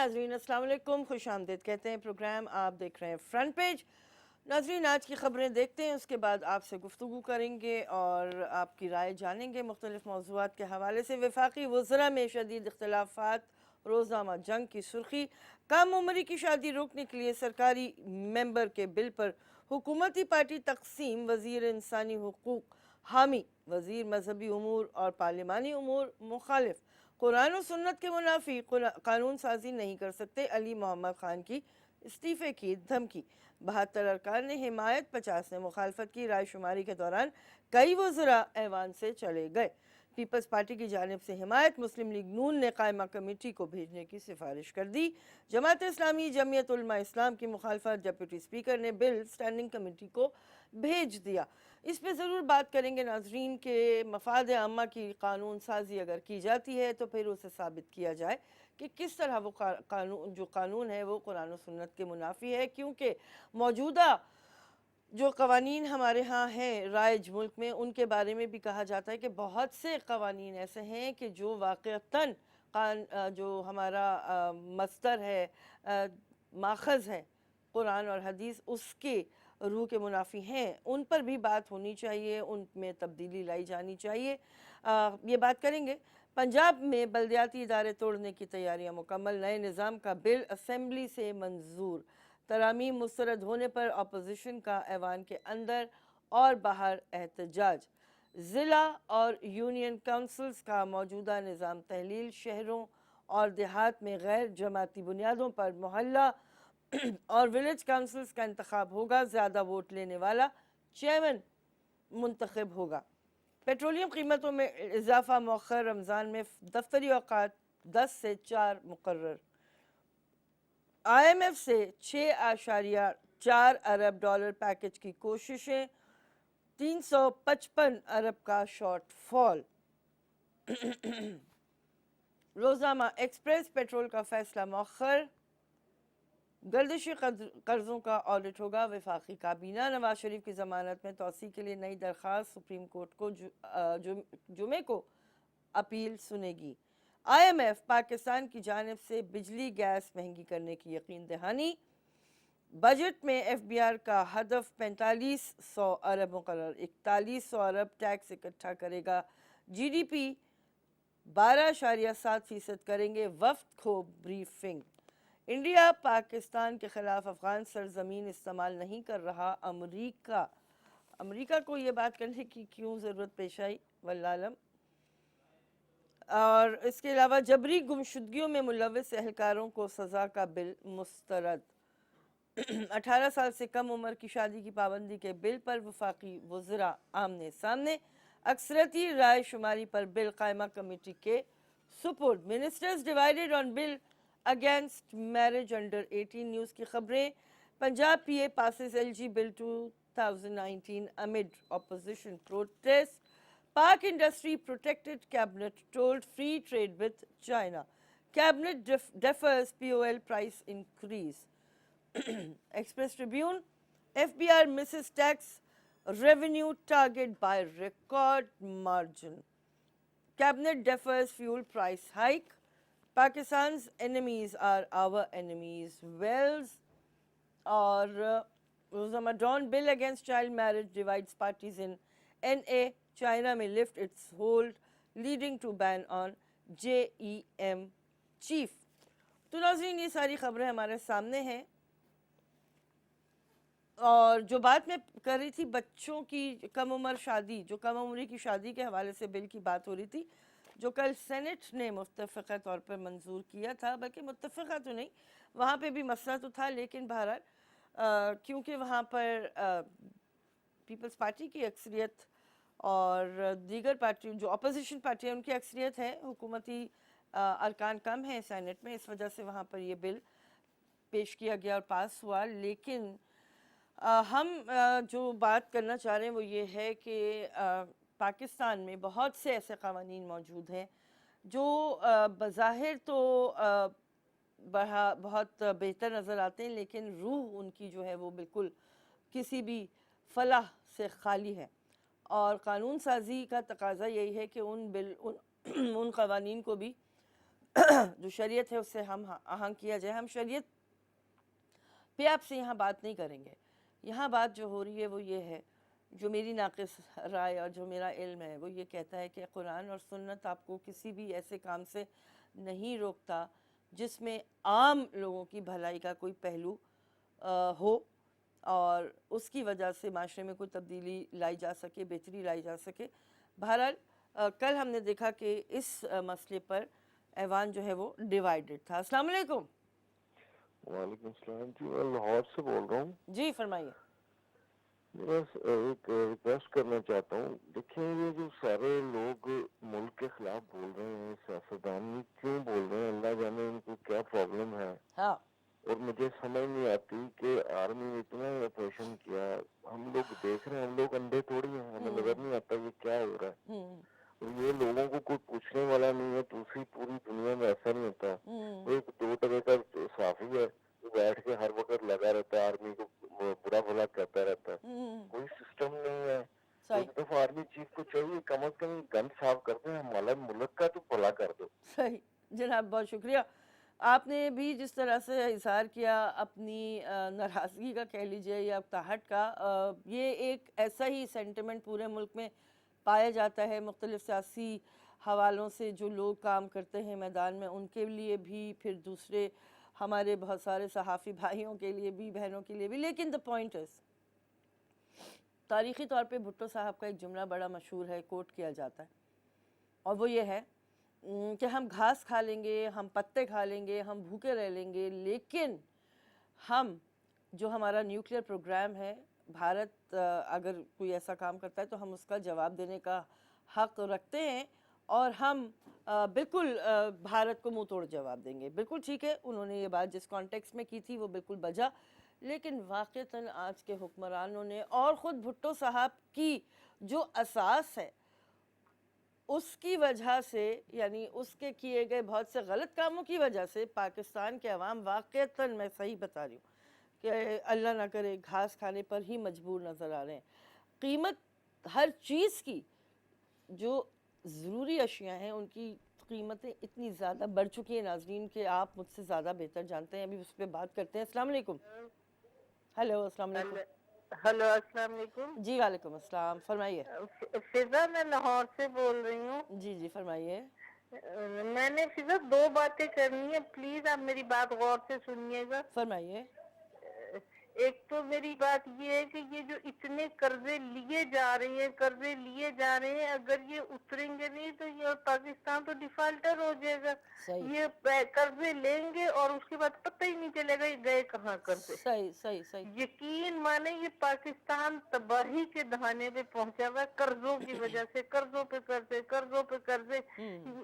नाजरीन अस्सलाम वालेकुम, खुश आमदीद कहते हैं। प्रोग्राम आप देख रहे हैं फ्रंट पेज। नाजरीन, आज की ख़बरें देखते हैं, उसके बाद आपसे गुफ्तगू करेंगे और आपकी राय जानेंगे मुख्तलिफ मौज़ूआत के हवाले से। वफाकी वज़रा में शदीद इख्तलाफात, रोज़नामा जंग की सुर्खी, कम उम्री की शादी रोकने के लिए सरकारी मेंबर के बिल पर हुकूमती पार्टी तकसीम, वज़ीर इंसानी हुकूक हामी, वज़ीर मजहबी उमूर और पार्लिमानी उमूर मुखालिफ, कुरान और सुन्नत के मुनाफी कानून साजी नहीं कर सकते, अली मोहम्मद खान की इस्तीफ़े की धमकी। 72 अरकान ने हिमायत, 50 ने मुखालफत की। राय शुमारी के दौरान कई वज़रा ऐवान से चले गए। पीपल्स पार्टी की जानिब से हिमायत, मुस्लिम लीग नून ने कायमा कमेटी को भेजने की सिफारिश कर दी। जमात इस्लामी, जमीयत उलमा इस्लाम की मुखालफत, डिप्टी स्पीकर ने बिल स्टैंडिंग कमेटी को भेज दिया। इस पे ज़रूर बात करेंगे नाजरीन के मफाद आमा की कानून साजी अगर की जाती है तो फिर उसे साबित किया जाए कि किस तरह वो कानून है वो कुरान और सुन्नत के मुनाफी है, क्योंकि मौजूदा जो कवानीन हमारे यहाँ हैं राइज मुल्क में, उनके बारे में भी कहा जाता है कि बहुत से कवानीन ऐसे हैं कि जो वाक़तन जो हमारा मस्तर है, माखज़ है कुरान और हदीस, उसके रूह के मुनाफी हैं। उन पर भी बात होनी चाहिए, उनमें तब्दीली लाई जानी चाहिए। ये बात करेंगे। पंजाब में बल्दियाती इदारे तोड़ने की तैयारियां मुकम्मल, नए निज़ाम का बिल असेंबली से मंजूर। तरामीम मुस्तरद होने पर अपोजिशन का ऐवान के अंदर और बाहर एहतजाज। ज़िला और यूनियन काउंसिल्स का मौजूदा निज़ाम तहलील, शहरों और देहात में गैर जमाती बुनियादों पर मोहल्ला और विलेज काउंसिल्स का इंतखाब होगा। ज़्यादा वोट लेने वाला चेयरमैन मुंतखब होगा। पेट्रोलियम कीमतों में इजाफा मौखर, रमज़ान में दफ्तरी औकात 10 से 4 मुकर्रर। IMF से 6.4 अरब डॉलर पैकेज की कोशिशें, 355 अरब का शॉर्ट फॉल। रोज़ामा एक्सप्रेस, पेट्रोल का फैसला मौखर, गर्दिशी कर्ज़ों का ऑडिट होगा। वफाकी काबीना नवाज शरीफ की ज़मानत में तोसी के लिए नई दरख्वास्त, सुप्रीम कोर्ट को जुमे को अपील सुनेगी। IMF पाकिस्तान की जानिब से बिजली गैस महंगी करने की यकीन दहानी। बजट में FBR का हदफ 4500 अरब मुकर्रर, 4100 अरब टैक्स इकट्ठा करेगा। GDP 12.7% करेंगे। वफ्द को ब्रीफिंग। इंडिया पाकिस्तान के खिलाफ अफगान सरजमीन इस्तेमाल नहीं कर रहा। अमेरिका को ये बात करने की क्यों ज़रूरत पेश आई, वल्लाह आलम। और इसके अलावा जबरी गुमशुदगियों में मुलव्वस एहलकारों को सज़ा का बिल मुस्तरद। 18 साल से कम उम्र की शादी की पाबंदी के बिल पर वफाकी वज़रा आमने सामने। अक्सरती राय शुमारी पर बिल कायमा कमेटी के सुपुर्द। Ministers divided on bill against marriage under 18। News की खबरें। Punjab PA passes LG bill 2019 amid opposition protests. Park industry protected, cabinet told free trade with China. Cabinet defers POL price increase. Express Tribune, FBR misses tax revenue target by record margin. Cabinet defers fuel price hike. Pakistan's enemies are our enemies. Wells or Ramadan bill against child marriage divides parties in NA. China may lift its hold, leading to ban on JEM chief. तो नाज़रीन, ये सारी खबरें हमारे सामने हैं। और जो बात मैं कर रही थी बच्चों की कम उम्र शादी, जो कम उम्र की शादी के हवाले से बिल की बात हो रही थी, जो कल सेनेट ने मुत्तफ़क़ा तौर पर मंजूर किया था, बल्कि मुत्तफ़क़ा तो नहीं, वहाँ पे भी मसला तो था, लेकिन बहरहाल क्योंकि वहाँ पर पीपल्स पार्टी की अक्सरियत और दीगर पार्टी जो अपोजिशन पार्टी है उनकी अक्सरियत है, हुकूमती अरकान कम हैं सेनेट में, इस वजह से वहाँ पर ये बिल पेश किया गया और पास हुआ। लेकिन हम जो बात करना चाह रहे हैं वो ये है कि पाकिस्तान में बहुत से ऐसे क़वानीन मौजूद हैं जो बज़ाहिर तो बहुत बेहतर नज़र आते हैं, लेकिन रूह उनकी जो है वो बिल्कुल किसी भी फलाह से खाली है। और कानून साजी का तकाजा यही है कि उन क़वानीन को भी जो शरीयत है उससे हम आहंग किया जाए। हम शरीयत पे आपसे यहाँ बात नहीं करेंगे। यहाँ बात जो हो रही है वो ये है, जो मेरी नाक़िस राय और जो मेरा इल्म है वो ये कहता है कि कुरान और सुन्नत आपको किसी भी ऐसे काम से नहीं रोकता जिसमें आम लोगों की भलाई का कोई पहलू हो और उसकी वजह से माशरे में कोई तब्दीली लाई जा सके, बेहतरी लाई जा सके। बहरहाल कल हमने देखा कि इस मसले पर ऐवान जो है वो डिवाइडेड था। अस्सलाम वालेकुम। वालेकुम सलाम जी, मैं लाहौर से बोल रहा हूँ जी फरमाइए। बस एक रिक्वेस्ट करना चाहता हूँ। देखिए, ये जो सारे लोग मुल्क के खिलाफ बोल रहे हैं, सियासतदान ये क्यों बोल रहे हैं, अल्लाह जाने इनको क्या प्रॉब्लम है। हाँ और मुझे समझ नहीं आती कि आर्मी ने इतना ऑपरेशन किया, हम लोग देख रहे हैं, हम लोग अंधे थोड़ी हैं, हमें नजर नहीं आता ये क्या हो रहा है। और ये लोगों को कोई पूछने वाला नहीं है। दूसरी पूरी दुनिया में ऐसा नहीं होता। एक 2 टके का साफी है जो बैठ के हर वक्त लगा रहता है, आर्मी को बुरा भला कहता रहता है। कोई सिस्टम नहीं है। सही एक दफा आर्मी चीफ को चाहिए कम से कम गन साफ कर दो, हमारा मुल्क का तो भला कर दो। सही जनाब, बहुत शुक्रिया। आपने भी जिस तरह से इज़हार किया अपनी नाराज़गी का कह लीजिए या अक्ताहट का, ये एक ऐसा ही सेंटिमेंट पूरे मुल्क में पाया जाता है। मुख्तलिफ़ सियासी हवालों से जो लोग काम करते हैं मैदान में उनके लिए भी, फिर दूसरे हमारे बहुत सारे सहाफ़ी भाइयों के लिए भी, बहनों के लिए भी। लेकिन द पॉइंट इज़, तारीख़ी तौर पे भुट्टो साहब का एक जुमला बड़ा मशहूर है, कोट किया जाता है, और वो ये है कि हम घास खा लेंगे, हम पत्ते खा लेंगे, हम भूखे रह लेंगे, लेकिन हम जो हमारा न्यूक्लियर प्रोग्राम है, भारत अगर कोई ऐसा काम करता है तो हम उसका जवाब देने का हक़ रखते हैं और हम बिल्कुल भारत को मुंह तोड़ जवाब देंगे। बिल्कुल ठीक है, उन्होंने ये बात जिस कॉन्टेक्स्ट में की थी वो बिल्कुल बजा, लेकिन वाक़तन आज के हुक्मरानों ने और ख़ुद भुट्टो साहब की जो असास है उसकी वजह से, यानी उसके किए गए बहुत से गलत कामों की वजह से पाकिस्तान के अवाम वाक़तन, मैं सही बता रही हूँ, कि अल्लाह ना करे घास खाने पर ही मजबूर नज़र आ रहे हैं। कीमत हर चीज़ की, जो ज़रूरी अशिया हैं उनकी कीमतें इतनी ज़्यादा बढ़ चुकी हैं नाज़रीन कि आप मुझसे ज़्यादा बेहतर जानते हैं। अभी उस पर बात करते हैं। अस्सलाम वालेकुम। हेलो, अस्सलाम वालेकुम। हेलो, अस्सलाम वालेकुम। जी वालेकुम अस्सलाम, फरमाइए। फिजा, मैं लाहौर से बोल रही हूँ। जी जी फरमाइए। मैंने फिजा 2 बातें करनी है, प्लीज आप मेरी बात गौर से सुनिएगा। फरमाइए। एक तो मेरी बात ये है कि ये जो इतने कर्जे लिए जा रहे हैं, अगर ये उतरेंगे नहीं तो ये पाकिस्तान तो डिफाल्टर हो जाएगा। ये कर्जे लेंगे और उसके बाद पता ही नहीं चलेगा ये गए कहाँ कर्जे। सही सही सही। यकीन माने ये पाकिस्तान तबाही के दहाने पे पहुंचा हुआ कर्जों की वजह से, कर्जों पे कर्जे।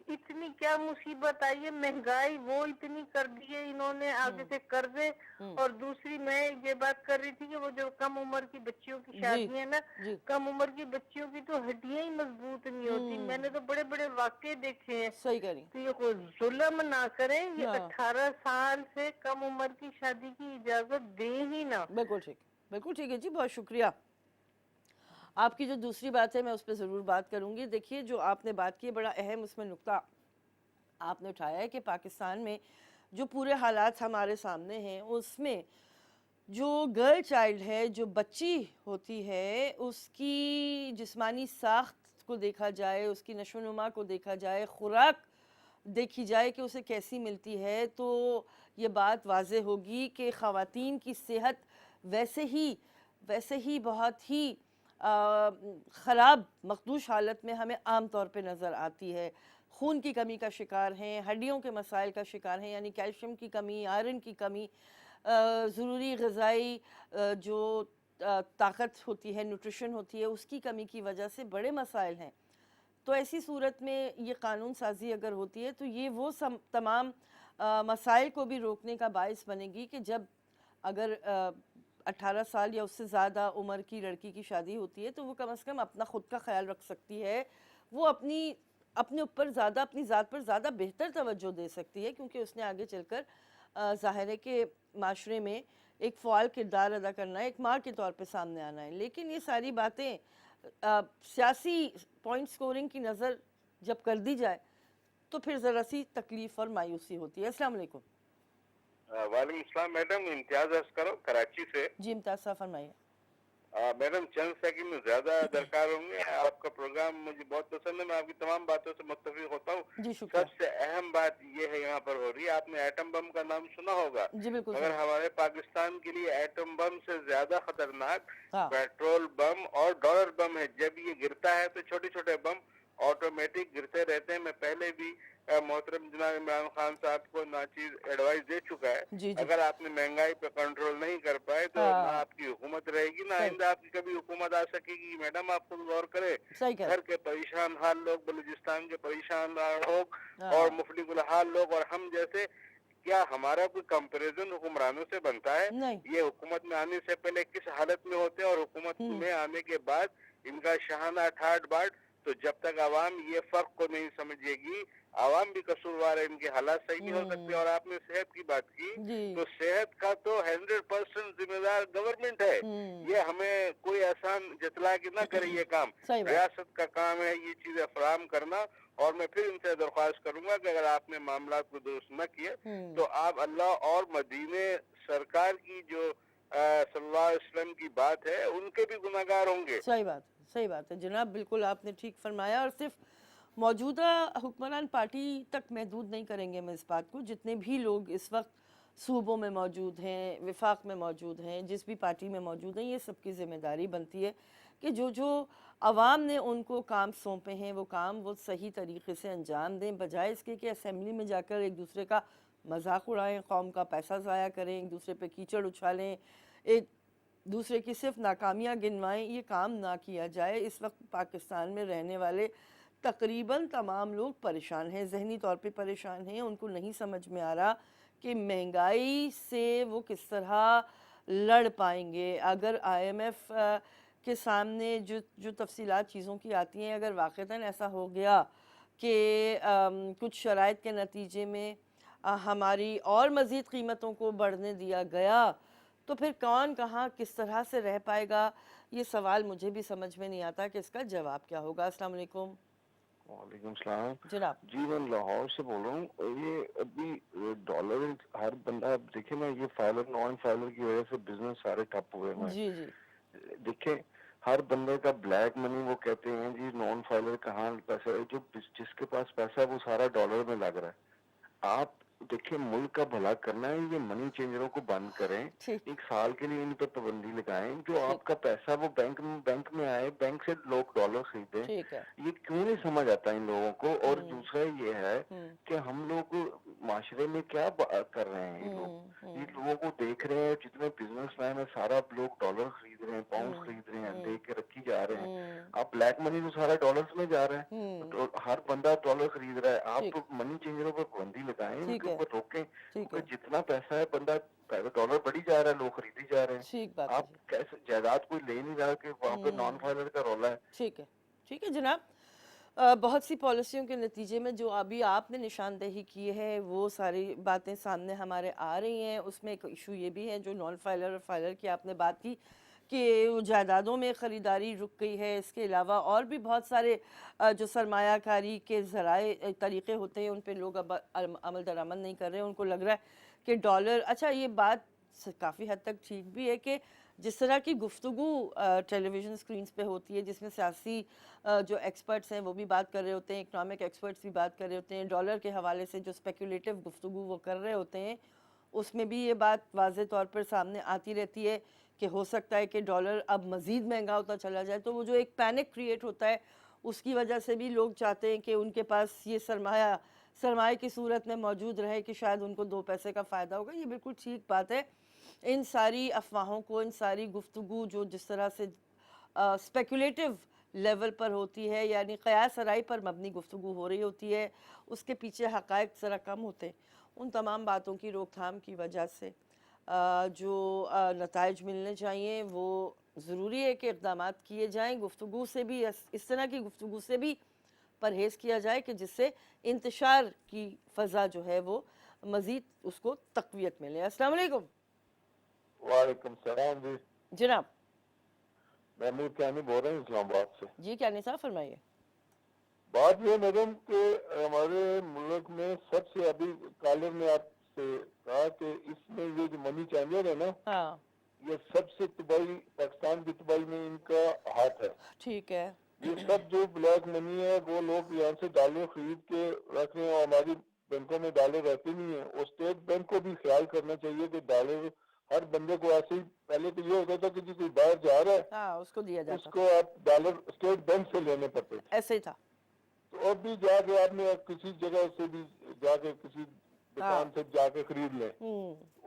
इतनी क्या मुसीबत आई है, महंगाई वो इतनी कर दी है इन्होंने, आगे से कर्जे। और दूसरी मैं ये बात कर रही थी कि वो जो कम उम्र की बच्चियों की शादी है ना, कम उम्र की बच्चियों की तो हड्डियां ही मजबूत नहीं होती। मैंने तो बड़े बड़े वाकये देखे हैं। सही कह रही। तो ये कोई जुल्म ना करें, ये 18 साल से कम उम्र की शादी की इजाजत दें ही ना। बिल्कुल ठीक, बिल्कुल ठीक है जी, बहुत शुक्रिया। आपकी जो दूसरी बात है मैं उस पर ज़रूर बात करूँगी। देखिए, जो आपने बात की बड़ा अहम उसमें नुक्ता आपने उठाया है कि पाकिस्तान में जो पूरे हालात हमारे सामने हैं उसमें जो गर्ल चाइल्ड है, जो बच्ची होती है, उसकी जिस्मानी साख्त को देखा जाए, उसकी नशोनुमा को देखा जाए, खुराक देखी जाए कि उसे कैसी मिलती है, तो ये बात वाज़े होगी कि ख़वातीन की सेहत वैसे ही बहुत ही ख़राब मखदूश हालत में हमें आम तौर पे नज़र आती है। खून की कमी का शिकार हैं, हड्डियों के मसाइल का शिकार हैं, यानी कैल्शियम की कमी, आयरन की कमी, ज़रूरी ग़िज़ाई जो ताकत होती है, न्यूट्रिशन होती है, उसकी कमी की वजह से बड़े मसाइल हैं। तो ऐसी सूरत में ये कानून साजी अगर होती है तो ये वो तमाम मसाइल को भी रोकने का बायस बनेगी कि जब अगर 18 साल या उससे ज़्यादा उम्र की लड़की की शादी होती है तो वो कम से कम अपना ख़ुद का ख्याल रख सकती है, वो अपने ऊपर ज़्यादा, अपनी ज़ात पर ज़्यादा बेहतर तवज्जो दे सकती है, क्योंकि उसने आगे चलकर ज़ाहिर है कि माशरे में एक फ़ाल किरदार अदा करना है, एक माँ के तौर पे सामने आना है। लेकिन ये सारी बातें सियासी पॉइंट स्कोरिंग की नज़र जब कर दी जाए तो फिर ज़रा सी तकलीफ़ और मायूसी होती है। अस्सलाम वालेकुम। वालेकुम सलाम मैडम, इम्तियाज अर्ज करो कराची से। जी इम्तियाज़ साहब फरमाइए। मैडम चंद सेकंड ज्यादा दरकार होंगे, आपका प्रोग्राम मुझे बहुत पसंद है, मैं आपकी तमाम बातों से मुत्तफिक होता हूँ। जी शुक्रिया। सबसे अहम बात ये है यहाँ पर हो रही है, आपने एटम बम का नाम सुना होगा, जी बिल्कुल मगर सर। हमारे पाकिस्तान के लिए एटम बम से ज्यादा खतरनाक हाँ पेट्रोल बम और डॉलर बम है। जब ये गिरता है तो छोटे छोटे बम ऑटोमेटिक गिरते रहते हैं। मैं पहले भी मोहतरम जनाब इमरान खान साहब को नाचीज एडवाइस दे चुका है। जी जी। अगर आपने महंगाई पे कंट्रोल नहीं कर पाए तो ना हाँ आपकी हुकूमत रहेगी, ना सही आइंदा आपकी कभी हुकूमत आ सकेगी। मैडम आप खुद गौर करें, सही कह घर के परेशान हाल लोग, बलूचिस्तान के परेशान हाल लोग हाँ और मुफलिकुल हाल लोग और हम जैसे, क्या हमारा कोई कंपैरिजन हुक्मरानों से बनता है? नहीं। ये हुकूमत में आने से पहले किस हालत में होते हैं और हुकूमत में आने के बाद इनका शहाना ठाट बाट। तो जब तक आवाम ये फर्क को नहीं समझेगी, आवाम भी कसूरवार है, इनके हालात सही नहीं हो सकते। और आपने सेहत की बात की, जी तो सेहत का तो 100% जिम्मेदार गवर्नमेंट है। ये हमें कोई आसान जतला के ना करे ये काम, सही बात। रियासत का काम है ये चीजें फराहम करना। और मैं फिर इनसे दरख्वास्त करूंगा कि अगर आपने मामला को दुरुस्त न किए तो आप अल्लाह और मदीने सरकार की जो सल्लल्लाहु अलैहि वसल्लम की बात है उनके भी गुनाहगार होंगे। सही बात है जनाब, बिल्कुल आपने ठीक फरमाया। और सिर्फ मौजूदा हुक्मरान पार्टी तक महदूद नहीं करेंगे हम इस बात को, जितने भी लोग इस वक्त सूबों में मौजूद हैं, विफाक में मौजूद हैं, जिस भी पार्टी में मौजूद हैं, ये सबकी ज़िम्मेदारी बनती है कि जो जो आवाम ने उनको काम सौंपे हैं वो काम वो सही तरीके से अंजाम दें, बजाय इसके कि असेंबली में जाकर एक दूसरे का मजाक उड़ाएं, कौम का पैसा ज़ाया करें, एक दूसरे पे कीचड़ उछालें, एक दूसरे की सिर्फ नाकामियाँ गिनवाएं। ये काम ना किया जाए। इस वक्त पाकिस्तान में रहने वाले तकरीबन तमाम लोग परेशान हैं, ज़हनी तौर पे परेशान हैं। उनको नहीं समझ में आ रहा कि महंगाई से वो किस तरह लड़ पाएंगे। अगर IMF के सामने जो तफसीलात चीज़ों की आती हैं, अगर वाक़तन ऐसा हो गया कि कुछ शराइत के नतीजे में हमारी और मज़ीद कीमतों को बढ़ने दिया गया, तो फिर कौन कहाँ किस तरह से रह पाएगा? ये सवाल मुझे भी समझ में नहीं आता कि इसका जवाब क्या होगा। अस्सलाम वालेकुम। वालेकुम सलाम जनाब। जी, मैं लाहौर से बोल रहा हूँ। ये अभी डॉलर हर बंदा, देखिए ना, ये फाइलर नॉन फाइलर की वजह से बिजनेस सारे ठप हुए हैं। जी जी। देखिए हर बंदे का ब्लैक मनी, वो कहते हैं जी नॉन फाइलर कहाँ पैसा है, जो जिसके पास पैसा है वो सारा डॉलर में लग रहा है। आप देखिए मुल्क का भला करना है, ये मनी चेंजरों को बंद करें, ठीक एक साल के लिए इन पर पाबंदी लगाएं, जो ठीक आपका पैसा वो बैंक में आए, बैंक से लोग डॉलर खरीदें। ठीक है। ये क्यों नहीं समझ आता इन लोगों को? और दूसरा ये है कि हम लोग माशरे में क्या कर रहे हैं, ये लोगों को देख रहे हैं, जितने बिजनेसमैन है सारा लोग डॉलर खरीद रहे हैं, पाउंड खरीद रहे हैं, दे के रखी जा रहे हैं। आप ब्लैक मनी तो सारा डॉलर्स में जा रहा है, तो हर बंदा डॉलर खरीद रहा है। आप मनी चेंजरों पर पाबंदी लगाएं, उनके ऊपर रोकें, क्योंकि जितना पैसा है बंदा डॉलर बढ़ी जा रहा है, लोग खरीदी जा रहे हैं। ठीक बात आप कैसे जायदाद कोई ले नहीं रहा कि वहाँ पे नॉन फाइलर का रोला है। ठीक है जनाब। बहुत सी पॉलिसियों के नतीजे में जो अभी आपने निशानदेही की है वो सारी बातें सामने हमारे आ रही हैं। उसमें एक इशू ये भी है जो नॉन फाइलर और फाइलर की आपने बात की कि जायदादों में ख़रीदारी रुक गई है। इसके अलावा और भी बहुत सारे जो सरमायाकारी के ज़राए तरीक़े होते हैं उन पे लोग अब अमल दरामद नहीं कर रहे। उनको लग रहा है कि डॉलर, अच्छा ये बात काफ़ी हद तक ठीक भी है कि जिस तरह की गुफ्तगू टेलीविज़न स्क्रीन्स पे होती है, जिसमें सियासी जो एक्सपर्ट्स हैं वो भी बात कर रहे होते हैं, इकनॉमिक एक्सपर्ट्स भी बात कर रहे होते हैं, डॉलर के हवाले से जो स्पेकुलेटिव गुफ्तगू वो कर रहे होते हैं, उसमें भी ये बात वाज़े तौर पर सामने आती रहती है कि हो सकता है कि डॉलर अब मज़ीद महंगा होता चला जाए। तो वो जो एक पैनिक क्रिएट होता है उसकी वजह से भी लोग चाहते हैं कि उनके पास ये सरमाए की सूरत में मौजूद रहे कि शायद उनको 2 पैसे का फ़ायदा होगा। ये बिल्कुल ठीक बात है। इन सारी अफवाहों को, इन सारी गुफ्तगू जो जिस तरह से स्पेकुलेटिव लेवल पर होती है, यानी क़यास आराई पर मबनी गुफ्तगू हो रही होती है, उसके पीछे हक़ाइक़ ज़रा कम होते हैं। उन तमाम बातों की रोकथाम की वजह से जो नताइज मिलने चाहिए वो ज़रूरी है कि इक़दामात किए जाएँ। गुफ्तगू से भी, इस तरह की गुफ्तगू से भी परहेज़ किया जाए कि जिससे इंतशार की फ़ज़ा जो है वो मज़ीद उसको तक़वियत मिले। अस्सलाम वालेकुम। वालेकुम सलाम जी। जनाब। महमूद कैनी बोल रहे हैं इस्लामाबाद से। जी क्या निसाब फरमाइए। बात ये मैडम कि हमारे मुल्क में सबसे अभी कॉलर ने आपसे कहा कि इसमें ये जो मनी चेंजर है ना, हाँ ये सबसे दुबई, पाकिस्तान की दुबई में इनका हाथ है। ठीक है। ये सब जो ब्लैक मनी है वो लोग यहाँ से डॉलर खरीद के रख रहे हैं और हमारी बैंकों में डॉलर रहते नहीं है। और स्टेट बैंक को भी ख्याल करना चाहिए कि डॉलर हर बंदे को ऐसे ही, पहले तो ये होता था कि जी कोई बाहर जा रहा है हाँ उसको दिया जाता उसको आप डॉलर स्टेट बैंक से लेने पड़ते थे। था, ऐसे ही था। तो अब भी जाके आपने किसी जगह से भी जाके किसी दुकान से जाके खरीद लें,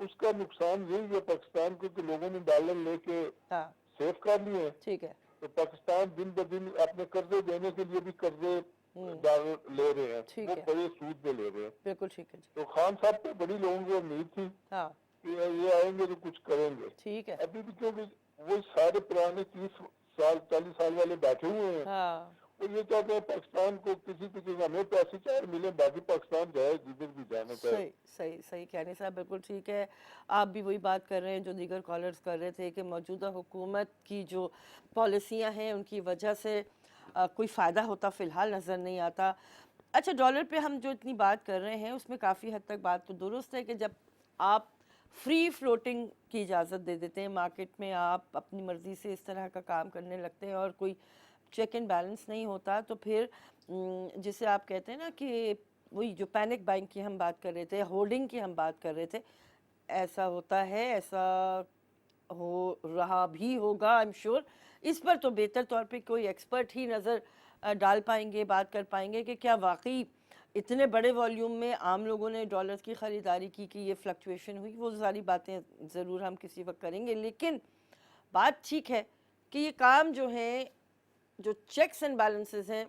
उसका नुकसान यही है पाकिस्तान को कि लोगों ने डॉलर लेके हाँ सेफ कर लिए हैं। ठीक है। तो पाकिस्तान दिन ब दिन अपने कर्जे देने के लिए भी कर्जे डॉलर ले रहे हैं, ठीक वो है। बड़े सूद पे ले रहे हैं। बिल्कुल ठीक है जी। तो खान साहब पे बड़ी लोगों को उम्मीद थी हाँ कि ये आएंगे तो कुछ करेंगे। ठीक है। अभी भी क्योंकि वो सारे पुराने 30 साल 40 साल वाले बैठे हुए हैं, हाँ वो ये चाहते हैं पाकिस्तान को किसी हमें पैसे चाहे मिले, बाकी पाकिस्तान जाए जिधर भी जाना चाहे। सही सही सही कहने साहब, बिल्कुल ठीक है। आप भी वही बात कर रहे हैं जो दीगर कॉलर्स कर रहे थे कि मौजूदा हुकूमत की जो पॉलिसियां हैं उनकी वजह से कोई फ़ायदा होता फ़िलहाल नज़र नहीं आता। अच्छा, डॉलर पे हम जो इतनी बात कर रहे हैं उसमें काफ़ी हद तक बात तो दुरुस्त है कि जब आप फ्री फ्लोटिंग की इजाज़त दे देते हैं मार्केट में, आप अपनी मर्ज़ी से इस तरह का काम करने लगते हैं और कोई चेक एंड बैलेंस नहीं होता, तो फिर जिसे आप कहते हैं ना कि वही जो पैनिक बाइंग की हम बात कर रहे थे, होर्डिंग की हम बात कर रहे थे, ऐसा होता है, ऐसा हो रहा भी होगा आई एम श्योर। इस पर तो बेहतर तौर पे कोई एक्सपर्ट ही नज़र डाल पाएंगे, बात कर पाएंगे कि क्या वाकई इतने बड़े वॉल्यूम में आम लोगों ने डॉलर्स की ख़रीदारी की कि ये फ्लक्चुएशन हुई। वो सारी बातें ज़रूर हम किसी वक्त करेंगे, लेकिन बात ठीक है कि ये काम जो है, जो चेक्स एंड बैलेंसेस हैं,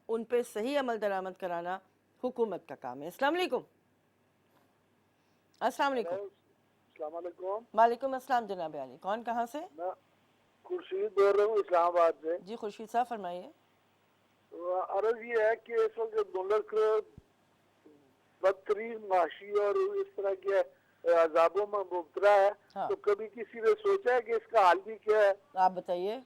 उन पे सही अमल दरामद कराना हुकूमत का काम है। अस्सलाम वालेकुम। अस्सलाम वालेकुम। वालेकुम अस्सलाम जनाब अली, कौन कहाँ से? मैं खुर्शीद बोल रहा हूँ इस्लामाबाद से। जी खुर्शीद साहब फरमाइए। अर्ज ये है कि इस वक्त मुल्क बदतरीन माशी और इस तरह के अजाबों में मुबतला है। हाँ। तो कभी किसी ने सोचा है कि इसका हाल भी क्या है? आप बताइए।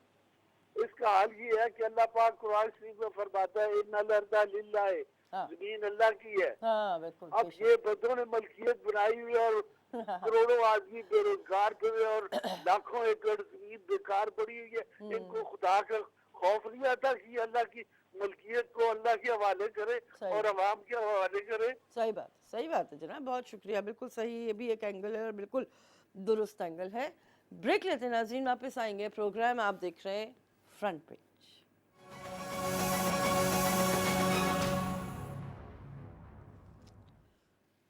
इसका हाल ये है कि अल्लाह पाक कुरान शरीफ में फरमाता है इन्नल अर्दा लिल्लाह, हाँ। जमीन अल्लाह की है। हाँ बिल्कुल। अब ये बंदों ने मलकियत बनाई हुई है और करोड़ों आदमी बेरोजगार पड़े और लाखों एकड़ जमीन बेकार पड़ी हुई है। इनको खुदा का खौफ नहीं आता कि अल्लाह की मलकियत को अल्लाह के हवाले करे और अवाम के हवाले करे। सही बात है जनाब, बहुत शुक्रिया। बिल्कुल सही, ये भी एक एंगल है और बिल्कुल दुरुस्त एंगल है। ब्रेक लेते हैं नाज़रीन, वापस आएंगे। प्रोग्राम आप देख रहे हैं फ्रंट पेज।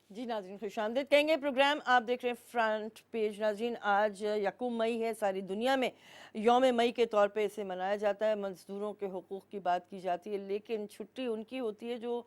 जी नाज़रीन खुशामदीद कहेंगे। प्रोग्राम आप देख रहे हैं फ्रंट पेज। नाज़रीन आज यकूम मई है, सारी दुनिया में यौम मई के तौर पे इसे मनाया जाता है। मज़दूरों के हुकूक़ की बात की जाती है, लेकिन छुट्टी उनकी होती है जो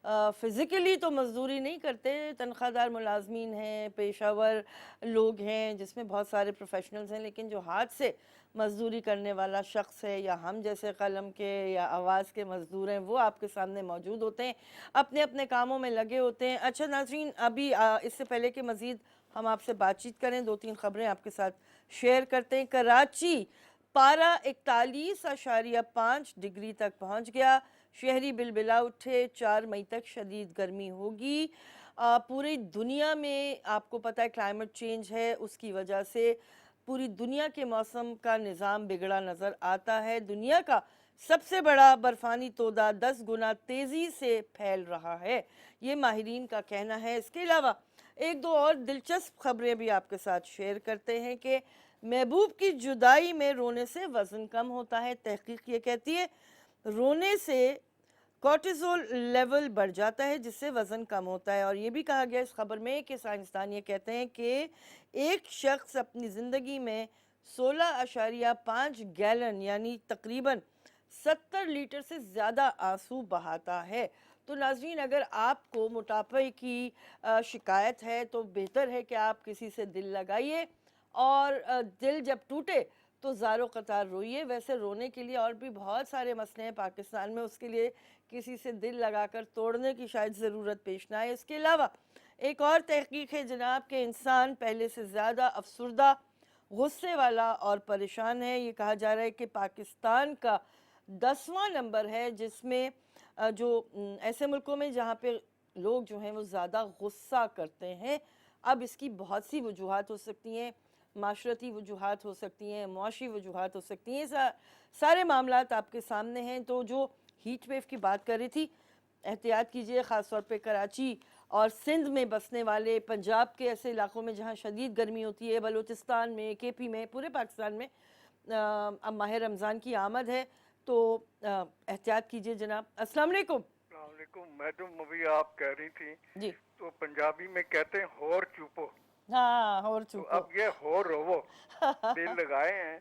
फ़िज़िकली तो मज़दूरी नहीं करते, तनख्वाहदार मुलाजमीन हैं, पेशावर लोग हैं, जिसमें बहुत सारे प्रोफेशनल्स हैं, लेकिन जो हाथ से मज़दूरी करने वाला शख्स है या हम जैसे कलम के या आवाज़ के मज़दूर हैं, वो आपके सामने मौजूद होते हैं, अपने अपने कामों में लगे होते हैं। अच्छा नाज़रीन, अभी इससे पहले कि मज़ीद हम आपसे बातचीत करें, 2-3 ख़बरें आपके साथ शेयर करते हैं। कराची पारा 41.5 डिग्री तक पहुँच गया। शहरी बिलबिला उठे, 4 मई तक शदीद गर्मी होगी। पूरी दुनिया में आपको पता है क्लाइमेट चेंज है, उसकी वजह से पूरी दुनिया के मौसम का निज़ाम बिगड़ा नज़र आता है। दुनिया का सबसे बड़ा बर्फ़ानी तोदा 10 गुना तेज़ी से फैल रहा है, ये माहिरीन का कहना है। इसके अलावा 1-2 और दिलचस्प ख़बरें भी आपके साथ शेयर करते हैं कि महबूब की जुदाई में रोने से वज़न कम होता है। तहकीक ये कहती है रोने से कॉर्टिसोल लेवल बढ़ जाता है, जिससे वज़न कम होता है। और ये भी कहा गया इस खबर में कि साइंसदान ये कहते हैं कि एक शख्स अपनी ज़िंदगी में 16.5 गैलन यानी तकरीबन 70 लीटर से ज़्यादा आंसू बहाता है। तो नाज़रीन, अगर आपको मोटापे की शिकायत है तो बेहतर है कि आप किसी से दिल लगाइए, और दिल जब टूटे तो ज़ारो कतार रोइए। वैसे रोने के लिए और भी बहुत सारे मसले हैं पाकिस्तान में, उसके लिए किसी से दिल लगाकर तोड़ने की शायद ज़रूरत पेश ना आए। इसके अलावा एक और तहकीक है जनाब कि इंसान पहले से ज़्यादा अफसुर्दा, गुस्से वाला और परेशान है। ये कहा जा रहा है कि पाकिस्तान का 10वां नंबर है, जिसमें जो ऐसे मुल्कों में जहाँ पे लोग जो हैं वो ज़्यादा गुस्सा करते हैं। अब इसकी बहुत सी वजूहात हो सकती हैं, माशरती वजूहात हो सकती हैं, मुआशी वजूहात हो सकती हैं, सारे मामलात आपके सामने हैं। तो जो हीट वेव की बात कर रही थी, एहतियात कीजिए, ख़ास तौर पे कराची और सिंध में बसने वाले, पंजाब के ऐसे इलाकों में जहाँ शदीद गर्मी होती है, बलूचिस्तान में, केपी में, पूरे पाकिस्तान में अब माह रमज़ान की आमद है, तो एहतियात कीजिए जनाब। अस्सलाम वालेकुम। मैडम, अभी आप कह रही थी जी तो पंजाबी में कहते हैं होर चुपो, हाँ, और तो चुप अब ये होर रोवो दिल लगाए हैं।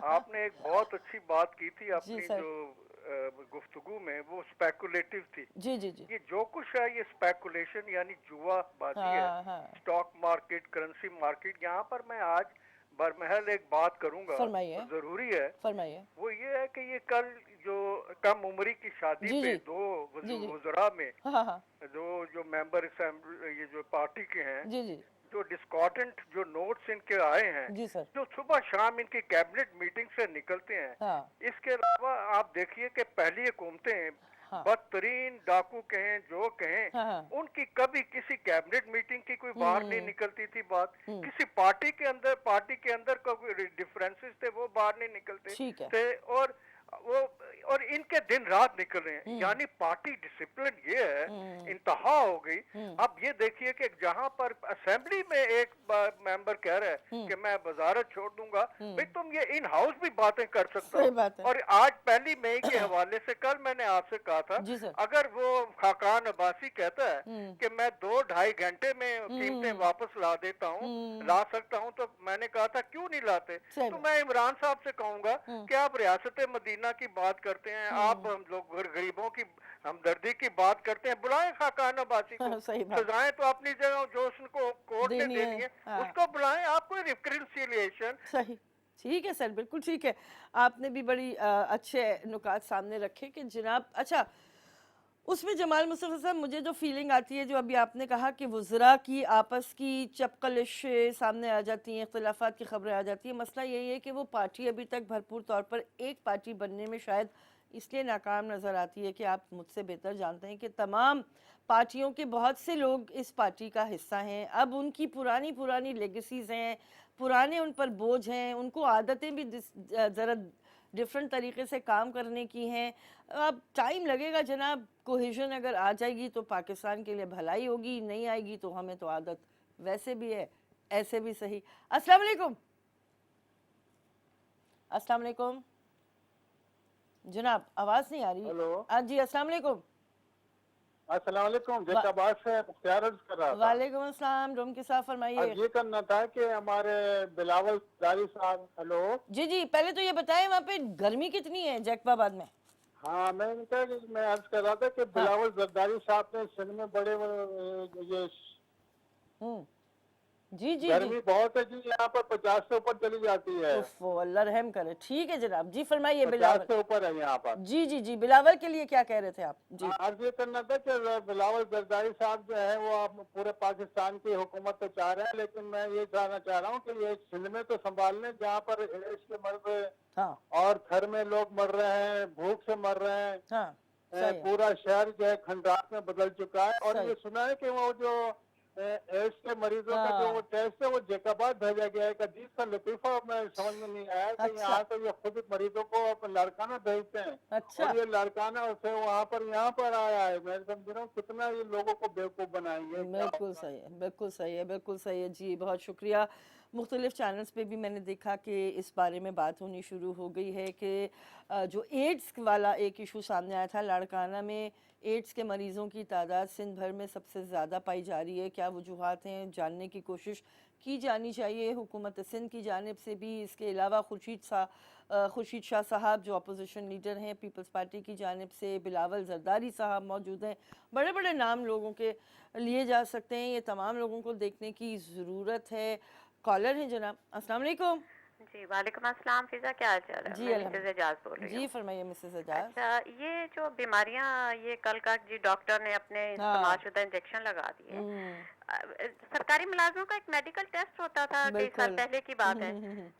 आपने एक बहुत अच्छी बात की थी अपनी सर। जो गुफ्तगू में, वो स्पेकुलेटिव थी। जी जी जी ये जो कुछ है ये स्पेकुलेशन यानी जुआबाजी है। हाँ, स्टॉक मार्केट, करेंसी मार्केट, यहाँ पर मैं आज बरमहल एक बात करूंगा, फरमाइए। जरूरी है। फरमाइए। वो ये है कि ये कल जो कम उम्री की शादी जी, पे जी। दो जी, जी। वज़रा में हाँ, जो मेंबर असेंबली, ये जो पार्टी के हैं, जी जी जो डिस्कॉर्डेंट जो नोट्स इनके आए हैं, जी सर। जो सुबह शाम इनकी कैबिनेट मीटिंग से निकलते हैं। हाँ इसके अलावा आप देखिए कि पहली हुकूमतें हाँ बदतरीन डाकू कहें जो कहें, हाँ उनकी कभी किसी कैबिनेट मीटिंग की कोई बाहर नहीं निकलती थी बात। किसी पार्टी के अंदर कोई डिफरेंसेस थे वो बाहर नहीं निकलते ठीक है। थे, और इनके दिन रात निकल रहे हैं। यानी पार्टी डिसिप्लिन ये है, इंतहा हो गई। अब ये देखिए कि जहां पर असेंबली में एक मेंबर कह रहा है कि मैं वजारत छोड़ दूंगा, भाई तुम ये इन हाउस भी बातें कर सकते सही हो। बात है। और आज 1 मई के हवाले से कल मैंने आपसे कहा था, जी सर। अगर वो खाकान अब्बासी कहता है कि मैं 2-2.5 घंटे में कीमतें वापस ला देता हूँ, ला सकता हूँ, तो मैंने कहा था क्यों नहीं लाते। सही तो बात। मैं इमरान साहब से कहूंगा कि आप रियासत मदीना की बात करते हैं, आप हम लोग गरीबों की हमदर्दी की बात करते हैं, बुलाएं खाकान अब्बासी को। सही बात। सजाएं तो अपनी जगह जो उसको कोर्ट ने देनी है, देनी है हाँ। उसको बुलाएं। आप कोई रिकन्सिलिएशन। सही, ठीक है सर, बिल्कुल ठीक है। आपने भी बड़ी अच्छे नुकात सामने रखे कि जनाब, अच्छा उसमें जमाल मुस्तफ़ा साहब, मुझे जो फीलिंग आती है, जो अभी आपने कहा कि वज़रा की आपस की चपकलिश सामने आ जाती हैं, इख्तिलाफ़ात की खबरें आ जाती हैं, मसला यही है कि वो पार्टी अभी तक भरपूर तौर पर एक पार्टी बनने में शायद इसलिए नाकाम नज़र आती है कि आप मुझसे बेहतर जानते हैं कि तमाम पार्टियों के बहुत से लोग इस पार्टी का हिस्सा हैं। अब उनकी पुरानी पुरानी लेगेसीज़ हैं, पुराने उन पर बोझ हैं, उनको आदतें भी ज़रा डिफरेंट तरीके से काम करने की हैं। अब टाइम लगेगा जनाब, कोहेजन अगर आ जाएगी तो पाकिस्तान के लिए भलाई होगी, नहीं आएगी तो हमें तो आदत वैसे भी है, ऐसे भी सही। अस्सलाम वालेकुम। अस्सलाम वालेकुम जनाब, आवाज़ नहीं आ रही। हेलो। जी अस्सलाम वालेकुम। अस्सलाम वालेकुम। जैकाबाद से मुख्तार अर्ज कर रहा था। वालेकुम अस्सलाम, रूम के साथ फरमाइए। ये करना था कि हमारे बिलावल जारी साहब। हेलो। जी जी, पहले तो ये बताएं वहाँ पे गर्मी कितनी है जैकबाबाद में? हाँ, मैं अर्ज कर रहा था कि बिलावल जरदारी साहब ने सिंध में बड़े ये जी जी गर्मी जी। बहुत है जी, यहाँ पर 50 से ऊपर चली जाती है। उफ, अल्लाह रहम करे। ठीक है जनाब, जी फरमाइए 50 बिलावल। से ऊपर है यहाँ पर। जी जी जी, बिलावल के लिए क्या कह रहे थे आप? जी अर्ज ये करना था कि बिलावल जरदारी साहब जो है वो आप पूरे पाकिस्तान की हुकूमत तो चाह रहे हैं, लेकिन मैं ये जानना चाह रहा हूँ कि ये सिंध में तो संभाल लें जहाँ पर एड्स के मर्ज हाँ और घर में लोग मर रहे हैं, भूख से मर रहे हैं। हाँ, सही है। पूरा शहर जो है खंडात में बदल चुका है। और सही। ये सुना है कि वो जो एड्स के मरीजों का जो वो टेस्ट है वो जैकाबाद भेजा गया है। अजीब सा लतीफा मैं समझ में नहीं आया कि अच्छा। यहाँ तो ये खुद मरीजों को लाड़काना भेजते हैं। अच्छा। और ये लाड़काना उसे वहाँ पर यहाँ पर आया है। मैं समझ रहा हूँ कितना ये लोगों को बेवकूफ बनाएंगे। बिल्कुल सही है, बिल्कुल सही है, बिल्कुल सही है जी, बहुत शुक्रिया। मुख्तलिफ चैनल्स पे भी मैंने देखा कि इस बारे में बात होनी शुरू हो गई है कि जो एड्स वाला एक इशू सामने आया था, लाड़काना में एड्स के मरीज़ों की तादाद सिंध भर में सबसे ज़्यादा पाई जा रही है। क्या वजूहात हैं, जानने की कोशिश की जानी चाहिए हुकूमत सिंध की जानिब से भी। इसके अलावा खुर्शीद शाह साहब जो अपोजिशन लीडर हैं पीपल्स पार्टी की जानिब से, बिलावल जरदारी साहब मौजूद हैं, बड़े बड़े नाम लोगों के लिए जा सकते हैं। ये तमाम लोगों को देखने की ज़रूरत है। कॉलर हैं जनाब, अस्सलाम वालेकुम। जी वालेकुम अस्सलाम। फिजा, क्या हाल चाल है? जी मैं अल्हम्दुलिल्लाह। मिसेज एजाज बोल रही हूँ। जी फरमाइए मिसेस एजाज। अच्छा, ये जो बीमारियां, ये कल का जी डॉक्टर ने अपने इस्तेमाल शुदा इंजेक्शन लगा दिए। सरकारी मुलाजमों का एक मेडिकल टेस्ट होता था, कई साल बिल्कुल। पहले की बात है।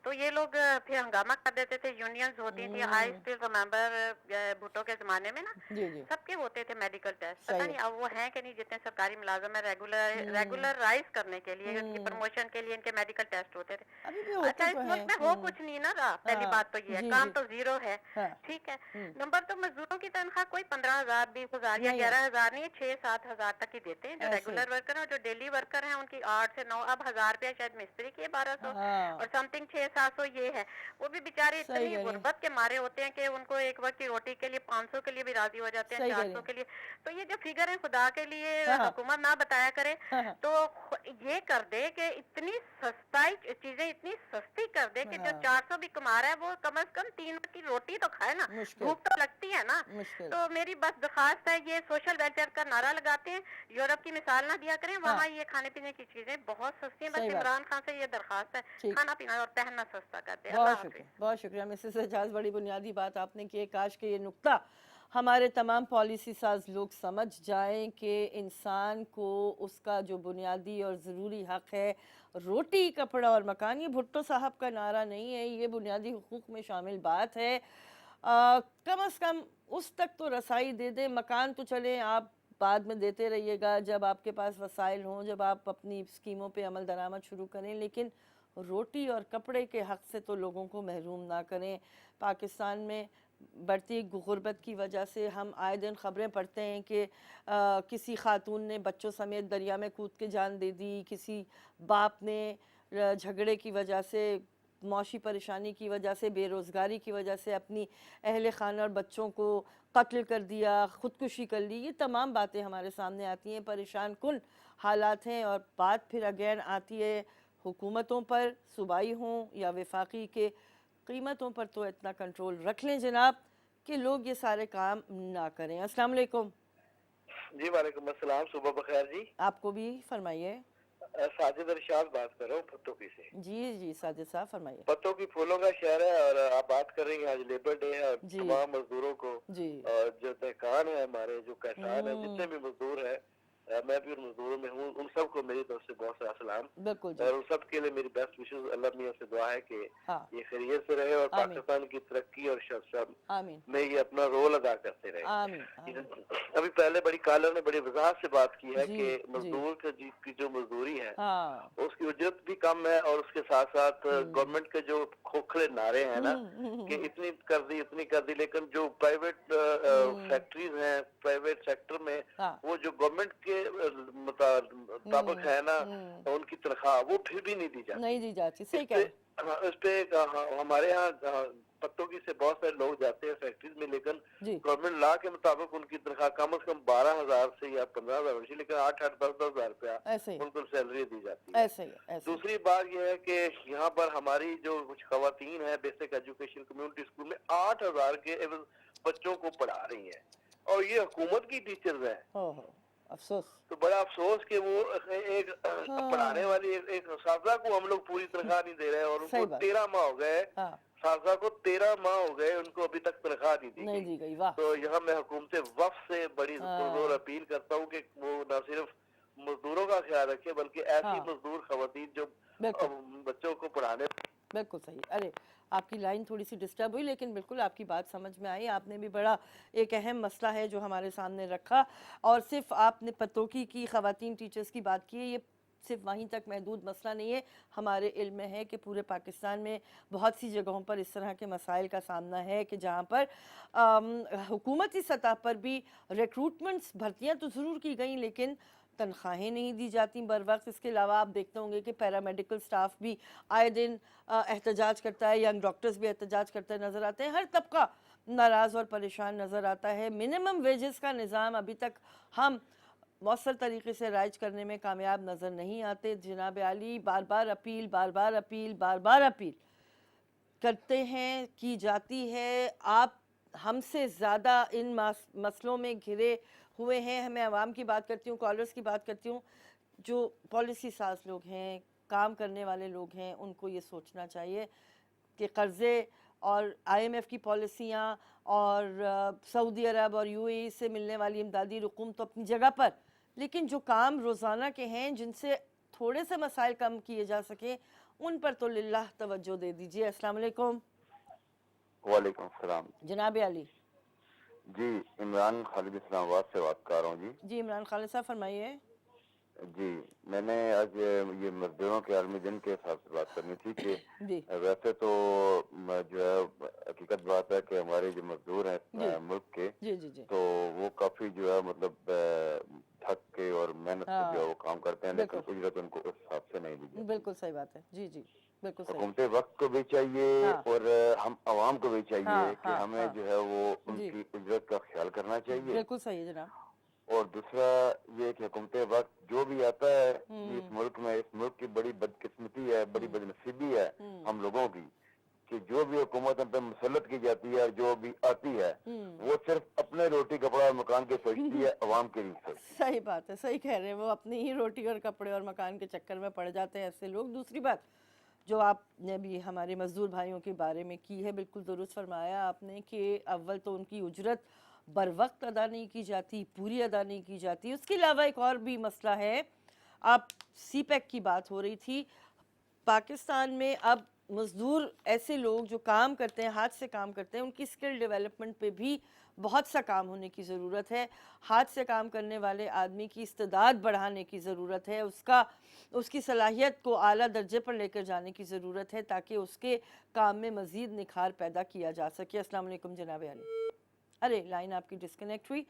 तो ये लोग फिर हंगामा कर देते थे, यूनियंस होती थी। आई स्टिल रिमेम्बर भुट्टो के जमाने में ना जी जी सबके होते थे मेडिकल टेस्ट। सही पता है। नहीं अब वो हैं कि नहीं, जितने सरकारी मुलाजम है रेगुलराइज करने के लिए, उनकी प्रमोशन के लिए इनके मेडिकल टेस्ट होते थे। अभी भी होते अच्छा, इस तो मुल्क में हैं। हो कुछ नहीं ना रहा, पहली हाँ, बात तो ये है, जी, काम जी। तो जीरो है। हाँ। ठीक है। नंबर तो मजदूरों की तनख्वाह कोई 15,000 20,000 या नहीं। 11,000 नहीं, 6-7 हजार तक ही देते हैं। जो ऐसे। रेगुलर वर्कर हैं और जो डेली वर्कर हैं उनकी 8 से 9, अब 1,000 रुपया शायद मिस्त्री की है, 1200 हाँ। और समथिंग 600-700 ये है। वो भी बेचारे सही इतनी कह रही हैं। गुर्बत के मारे होते हैं कि उनको एक वक्त की रोटी के लिए 500 के लिए भी राजी हो जाते हैं, सही कह रही 400 के लिए। तो ये जो फिगर है खुदा के लिए हाँ। हुकूमत ना बताया करे हाँ। तो ये कर दे कि इतनी सस्ताई चीजें इतनी सस्ती कर दे कि जो हाँ। 400 भी कमा रहा है वो कम से कम 3 वक्त की रोटी तो खाए ना, मुश्किल। भूख तो लगती है ना। मुश्किल। तो मेरी बस दरखास्त है, ये सोशल वेलफेयर का नारा लगाते हैं, यूरोप की मिसाल ना दिया करें। वहाँ ये खाने पीने की चीजें बहुत सस्ती हैं। बस सही बात। इमरान खान से ये दरखास्त है, ठीक। खाना पीना और पहनना सस्ता कर दे। बहुत अल्लाह शुक्रिया, हाफिज। बहुत शुक्रिया मिसेस एजाज, बड़ी बुनियादी बात आपने की है। काश कि ये नुक्ता हमारे तमाम पॉलिसी साज लोग समझ जाएं कि इंसान को उसका जो बुनियादी और ज़रूरी हक़ है, रोटी कपड़ा और मकान, ये भुट्टो साहब का नारा नहीं है, ये बुनियादी हुकूक में शामिल बात है। कम अज़ कम उस तक तो रसाई दे दे। मकान तो चलें आप बाद में देते रहिएगा जब आपके पास वसाइल हों, जब आप अपनी स्कीमों पे अमल दरामद शुरू करें, लेकिन रोटी और कपड़े के हक़ से तो लोगों को महरूम ना करें। पाकिस्तान में बढ़ती गुर्बत की वजह से हम आए दिन ख़बरें पढ़ते हैं कि किसी खातून ने बच्चों समेत दरिया में कूद के जान दे दी, किसी बाप ने झगड़े की वजह से, मौशी परेशानी की वजह से, बेरोज़गारी की वजह से अपनी अहल खाना और बच्चों को कत्ल कर दिया, ख़ुदकुशी कर ली। ये तमाम बातें हमारे सामने आती हैं, परेशान कुन हालात हैं। और बात फिर अगेन आती है हुकूमतों पर, सूबाई हों या वफाकी, के कीमतों पर तो इतना कंट्रोल रख लें जनाब कि लोग ये सारे काम ना करें। अस्सलाम वालेकुम। जी वालेकुम अस्सलाम, सुबह बखैर जी। आपको भी फरमाइए। साजिद अरशाद बात कर रहा हूँ पत्तों से। जी जी साजिद साहब फरमाइए। पत्तों की फूलों का शहर है और आप बात कर रही हैं, आज लेबर डे है और जी। तमाम मजदूरों को जी। और जो तहखान है हमारे, जो किसान है, जितने भी मजदूर है, मैं भी उन मजदूरों में हूँ, उन सबको मेरी तरफ से बहुत सारा सलाम। बिल्कुल जी। और उन सब के लिए मेरी बेस्ट विशेस, अल्लाह मियां से दुआ है कि हाँ। ये खैरियत से रहे और आमीन। पाकिस्तान की तरक्की और शब आमीन में ये अपना रोल अदा करते रहे। आमीन आमीन। अभी पहले बड़ी कॉलर ने बड़ी वजाहत से बात की है जी, कि जी। मजदूर की जो मजदूरी है हाँ। उसकी उजरत भी कम है और उसके साथ साथ गवर्नमेंट के जो खोखले नारे हैं ना कि इतनी कर दी उतनी कर दी, लेकिन जो प्राइवेट फैक्ट्रीज हैं, प्राइवेट सेक्टर में हाँ। वो जो गवर्नमेंट के मुताबिक है ना, उनकी तनख्वाह वो फिर भी नहीं दी जाती। नहीं दी जाती, सही कह रहे हैं। इस पे हमारे यहाँ पत्तों की से बहुत सारे लोग जाते हैं फैक्ट्रीज में, लेकिन जी। गवर्नमेंट लॉ के मुताबिक उनकी तनख्वाह कम से कम 12,000 से या 15,000 होनी चाहिए, लेकिन 8-8 10-10 हजार रुपया ऐसे ही उनको सैलरी दी जाती है। ऐसे ही ऐसे ही। दूसरी बात यह है कि यहाँ पर हमारी जो कुछ खवातीन है बेसिक एजुकेशन कम्युनिटी स्कूल में 8,000 के बच्चों को पढ़ा रही हैं और ये हुकूमत की टीचर्स हैं। हो अफसोस। तो बड़ा अफसोस कि वो एक पढ़ाने वाली एक साजा को हम लोग पूरी तनख्वाह नहीं दे रहे और सही उनको बात। 13 माह हो गए, हाँ। साजा को 13 माह हो गए, उनको अभी तक तनख्वाह नहीं नहीं दी दी गई। वाह। तो यहाँ मैं हुकूमत वक्फ से बड़ी हाँ। जोर अपील करता हूँ कि वो न सिर्फ मजदूरों का ख्याल रखे बल्कि ऐसी हाँ। मजदूर खवातीन जो बिल्कुल। बच्चों को पढ़ाने। बिल्कुल सही। अरे आपकी लाइन थोड़ी सी डिस्टर्ब हुई, लेकिन बिल्कुल आपकी बात समझ में आई। आपने भी बड़ा एक अहम मसला है जो हमारे सामने रखा, और सिर्फ आपने पतोकी की ख़वातीन टीचर्स की बात की है, ये सिर्फ वहीं तक महदूद मसला नहीं है। हमारे इल्म में है कि पूरे पाकिस्तान में बहुत सी जगहों पर इस तरह के मसाइल का सामना है कि जहाँ पर हुकूमती सतह पर भी रिक्रूटमेंट्स, भर्तियाँ तो ज़रूर की गई लेकिन तनख्वाहें नहीं दी जाती बर वक्त। इसके अलावा आप देखते होंगे कि पैरामेडिकल स्टाफ भी आए दिन एहतजाज करता है, यंग डॉक्टर्स भी एहतजाज करते नज़र आते हैं, हर तबका नाराज़ और परेशान नज़र आता है। मिनिमम वेजेस का निज़ाम अभी तक हम मौसर तरीके से राइज करने में कामयाब नज़र नहीं आते। जनाब आली बार बार अपील करते हैं, की जाती है। आप हमसे ज़्यादा इन मसलों में घिरे हुए हैं। मैं आवाम की बात करती हूँ, कॉलर्स की बात करती हूँ, जो पॉलिसी साज लोग हैं, काम करने वाले लोग हैं, उनको ये सोचना चाहिए कि कर्ज़े और IMF की पॉलिसियाँ और सऊदी अरब और UAE से मिलने वाली इमदादी रकूम तो अपनी जगह पर, लेकिन जो काम रोज़ाना के हैं जिनसे थोड़े से मसाइल कम किए जा सकें उन पर तो लिल्लाह तवज्जो दे दीजिए। अस्सलाम वालेकुम वालेकुम सलाम जनाब अली। जी, इमरान खालिद इस्लामाबाद से बात कर रहा हूँ जी। जी इमरान खालिद साहब फरमाइए। जी, मैंने आज ये मजदूरों के आलमी दिन के हिसाब से बात करनी थी कि जी वैसे तो जो है हकीकत बात है कि हमारे जो मजदूर जी। हैं मुल्क के, जी जी जी तो वो काफी जो है मतलब थक के और मेहनत से जो है वो काम करते हैं, लेकिन बिल्कुल। उजरत उनको उस हिसाब से नहीं दी जाती। बिल्कुल सही बात है। जी जी बिल्कुल सही। हुकूमत वक्त को भी चाहिए हाँ। और हम आवाम को भी चाहिए हाँ, कि हाँ, हमें हाँ। जो है वो जी। उनकी उजरत का ख्याल करना चाहिए। बिल्कुल सही है जनाब। और दूसरा ये कि हुकूमत वक्त जो भी आता है इस मुल्क में, इस मुल्क की बड़ी बदकिस्मती है, बड़ी बदनसीबी है हम लोगों की कि जो भी हुकूमत हम पे मुसल्लत की जाती है और जो भी आती है वो सिर्फ अपने रोटी कपड़ा और मकान के सोचती है, अवाम के नहीं सोचती। सही बात है, सही कह रहे हैं। वो अपनी ही रोटी और कपड़े और मकान के चक्कर में पड़ जाते हैं ऐसे लोग। दूसरी बात जो आपने भी हमारे मजदूर भाइयों के बारे में की है, बिल्कुल दुरुस्त फरमाया आपने कि अव्वल तो उनकी उजरत बर वक्त अदा नहीं की जाती, पूरी अदा नहीं की जाती। उसके अलावा एक और भी मसला है, आप सी पैक की बात हो रही थी। पाकिस्तान में अब मज़दूर ऐसे लोग जो काम करते हैं, हाथ से काम करते हैं, उनकी स्किल डेवलपमेंट पे भी बहुत सा काम होने की ज़रूरत है। हाथ से काम करने वाले आदमी की इस्तेदाद बढ़ाने की ज़रूरत है, उसकी सलाहियत को आला दर्जे पर लेकर जाने की ज़रूरत है ताकि उसके काम में मज़ीद निखार पैदा किया जा सके। अस्सलाम वालेकुम जनाब अली। अरे लाइन आपकी डिस्कनेक्ट हुई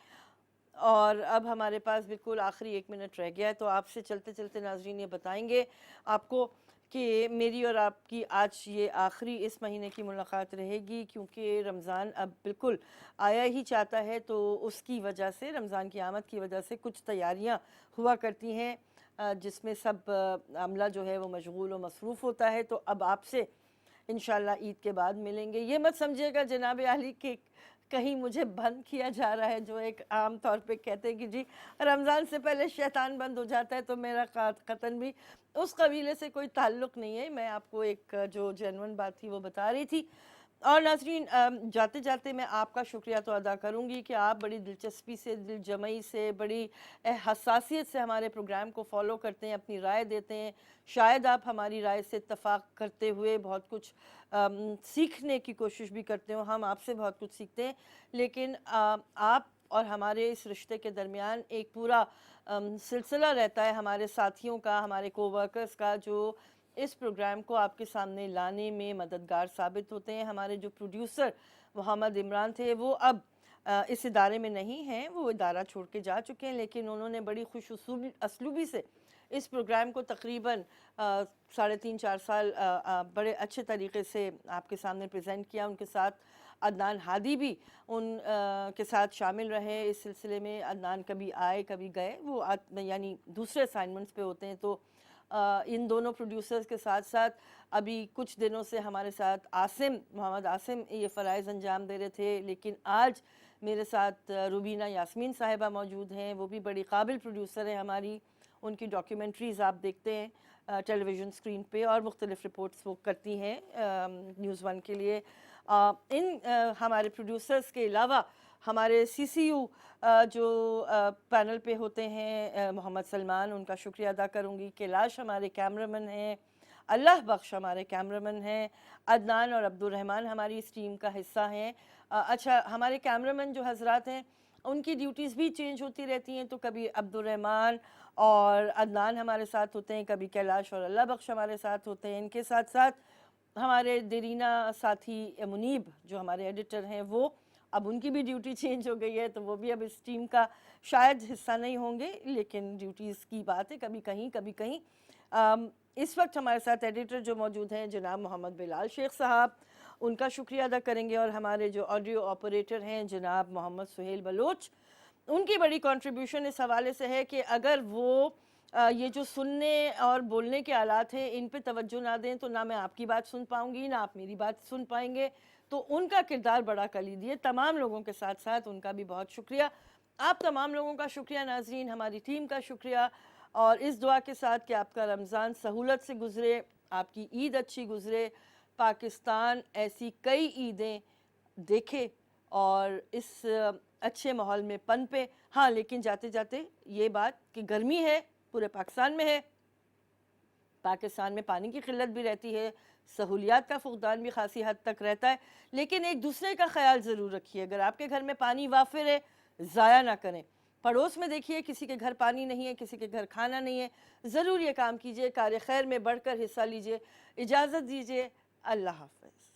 और अब हमारे पास बिल्कुल आखिरी 1 मिनट रह गया है, तो आपसे चलते चलते नाजरीन ये बताएंगे आपको कि मेरी और आपकी आज ये आखिरी इस महीने की मुलाकात रहेगी, क्योंकि रमज़ान अब बिल्कुल आया ही चाहता है। तो उसकी वजह से, रमज़ान की आमद की वजह से कुछ तैयारियां हुआ करती हैं जिसमें सब अमला जो है वो मशगूल व मसरूफ़ होता है। तो अब आपसे इंशाल्लाह ईद के बाद मिलेंगे। ये मत समझिएगा जनाब आली कि कहीं मुझे बंद किया जा रहा है, जो एक आम तौर पे कहते हैं कि जी रमज़ान से पहले शैतान बंद हो जाता है, तो मेरा कतन भी उस कबीले से कोई ताल्लुक़ नहीं है। मैं आपको एक जो जेन्युइन बात थी वो बता रही थी। और नाज़रीन जाते जाते मैं आपका शुक्रिया तो अदा करूँगी कि आप बड़ी दिलचस्पी से, दिलजमई से, बड़ी हसासियत से हमारे प्रोग्राम को फॉलो करते हैं, अपनी राय देते हैं। शायद आप हमारी राय से इत्तफाक करते हुए बहुत कुछ सीखने की कोशिश भी करते हो, हम आपसे बहुत कुछ सीखते हैं। लेकिन आप और हमारे इस रिश्ते के दरमियान एक पूरा सिलसिला रहता है हमारे साथियों का, हमारे कोवर्कर्स का, जो इस प्रोग्राम को आपके सामने लाने में मददगार साबित होते हैं। हमारे जो प्रोड्यूसर मोहम्मद इमरान थे वो अब इस इदारे में नहीं हैं, वो इदारा छोड़ के जा चुके हैं, लेकिन उन्होंने बड़ी खुश असलूबी से इस प्रोग्राम को तकरीबन 3.5-4 साल बड़े अच्छे तरीके से आपके सामने प्रेजेंट किया। उनके साथ अदनान हादी भी के साथ शामिल रहे इस सिलसिले में। अदनान कभी आए कभी गए, वो यानी दूसरे असाइनमेंट्स पे होते हैं। तो इन दोनों प्रोड्यूसर्स के साथ साथ अभी कुछ दिनों से हमारे साथ मोहम्मद आसिम ये फ़राइज़ अंजाम दे रहे थे, लेकिन आज मेरे साथ रुबीना यास्मीन साहिबा मौजूद हैं। वो भी बड़ी काबिल प्रोड्यूसर हैं हमारी। उनकी डॉक्यूमेंट्रीज़ आप देखते हैं टेलीविज़न स्क्रीन पे और मुख्तलिफ़ रिपोर्ट्स वो करती हैं न्यूज़ 1 के लिए। हमारे प्रोड्यूसर्स के अलावा हमारे CCU जो पैनल पे होते हैं, मोहम्मद सलमान, उनका शुक्रिया अदा करूँगी। कैलाश हमारे कैमरामैन हैं, अल्लाह बख्श हमारे कैमरामैन हैं, अदनान और अब्दुर्रहमान हमारी इस टीम का हिस्सा हैं। अच्छा, हमारे कैमरामैन जो हजरात हैं उनकी ड्यूटीज़ भी चेंज होती रहती हैं, तो कभी अब्दुर्रहमान और अदनान हमारे साथ होते हैं, कभी कैलाश और अल्लाह बख्श हमारे साथ होते हैं। इनके साथ साथ हमारे देरीना साथी मुनीब जो हमारे एडिटर हैं, वो अब उनकी भी ड्यूटी चेंज हो गई है, तो वो भी अब इस टीम का शायद हिस्सा नहीं होंगे, लेकिन ड्यूटीज़ की बात है, कभी कहीं कभी कहीं। इस वक्त हमारे साथ एडिटर जो मौजूद हैं जनाब मोहम्मद बिलाल शेख साहब, उनका शुक्रिया अदा करेंगे। और हमारे जो ऑडियो ऑपरेटर हैं जनाब मोहम्मद सुहेल बलोच, उनकी बड़ी कंट्रीब्यूशन इस हवाले से है कि अगर वो ये जो सुनने और बोलने के आलात हैं इन पे तवज्जो ना दें तो ना मैं आपकी बात सुन पाऊँगी, ना आप मेरी बात सुन पाएंगे। तो उनका किरदार बड़ा कलीदी है। तमाम लोगों के साथ साथ उनका भी बहुत शुक्रिया। आप तमाम लोगों का शुक्रिया नाजरीन, हमारी टीम का शुक्रिया, और इस दुआ के साथ कि आपका रमज़ान सहूलत से गुज़रे, आपकी ईद अच्छी गुज़रे, पाकिस्तान ऐसी कई ईदें देखे और इस अच्छे माहौल में पनपे। हाँ, लेकिन जाते जाते ये बात कि गर्मी है पूरे पाकिस्तान में है, पाकिस्तान में पानी की किल्लत भी रहती है, सहूलियात का फुकदान भी खासी हद तक रहता है, लेकिन एक दूसरे का ख्याल ज़रूर रखिए। अगर आपके घर में पानी वाफिर है, ज़ाया ना करें। पड़ोस में देखिए किसी के घर पानी नहीं है, किसी के घर खाना नहीं है, ज़रूर ये काम कीजिए, कार्य खैर में बढ़कर हिस्सा लीजिए। इजाज़त दीजिए, अल्लाह हाफ़िज़।